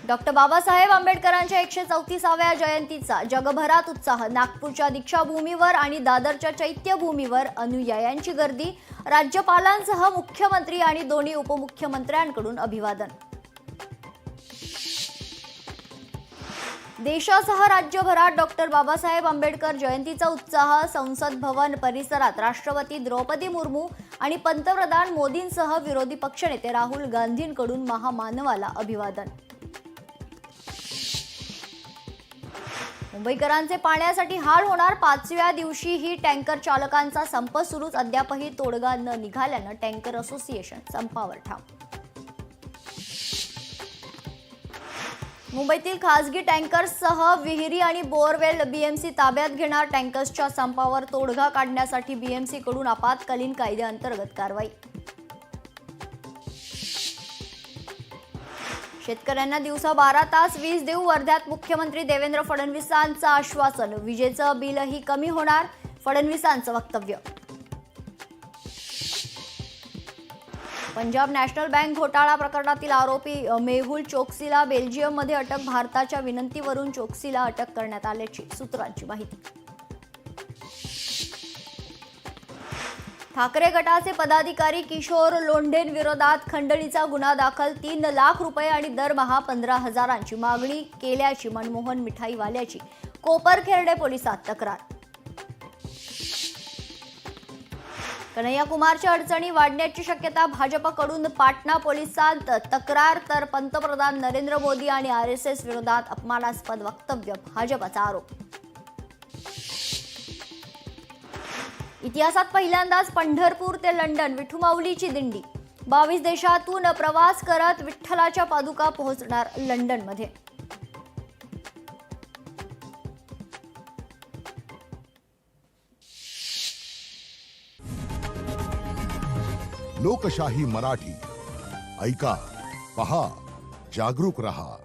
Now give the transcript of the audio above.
Doctor Babasaheb आंबेडकरांच्या 134व्या जयंतीचा जगभरात उत्साह। नागपूरच्या दीक्षाभूमीवर आणि दादरच्या चैत्यभूमीवर अनुयायांची गर्दी। राज्यपालांसह मुख्यमंत्री आणि दोन्ही उपमुख्यमंत्र्यांकडून अभिवादन। देशासह राज्यभरात डॉक्टर बाबासाहेब आंबेडकर जयंतीचा उत्साह। संसद भवन परिसरात राष्ट्रपती द्रौपदी मुर्मू आणि पंतप्रधान मोदींसह विरोधी पक्षनेते राहुल गांधींकडून महामानवाला अभिवादन। मुंबईकरांचे पाण्यासाठी हाल होणार। 5व्या दिवशीही टँकर चालकांचा संप सुरूच। अद्यापही तोडगा न निघाल्यानं टँकर असोसिएशन संपावर ठाम। मुंबईतील खासगी टँकर्ससह विहिरी आणि बोअरवेल बीएमसी ताब्यात घेणार। टँकर्सच्या संपावर तोडगा काढण्यासाठी बीएमसीकडून आपत्कालीन कायद्याअंतर्गत कारवाई। शेतकऱ्यांना दिवसा 12 तास वीज देऊ। वर्ध्यात मुख्यमंत्री देवेंद्र फडणवीसांचं आश्वासन। विजेचं बिलही कमी होणार, फडणवीसांचं वक्तव्य। पंजाब नॅशनल बँक घोटाळा प्रकरणातील आरोपी मेहुल चोक्सीला बेल्जियममध्ये अटक। भारताच्या विनंतीवरून चोक्सीला अटक करण्यात आल्याची सूत्रांची माहिती। ठाकरे गटाचे पदाधिकारी किशोर लोंढेंविरोधात खंडणीचा गुन्हा दाखल। 3 लाख रुपये आणि दरमहा 15,000ची मागणी केल्याची मनमोहन मिठाईवाल्याची कोपरखेरडे पोलिसात तक्रार। कन्हैया कुमारच्या अडचणी वाढण्याची शक्यता। भाजपकडून पाटणा पोलिसांत तक्रार। तर पंतप्रधान नरेंद्र मोदी आणि आरएसएस विरोधात अपमानास्पद वक्तव्य, भाजपचा आरोप। इतिहासात पहिल्यांदाच पंढरपूर ते लंडन विठुमाऊलीची दिंडी। 22 देशातून प्रवास करत विठ्ठलाच्या पादुका पोहोचणार लंडनमध्ये। लोकशाही मराठी ऐका, पहा, जागरूक रहा।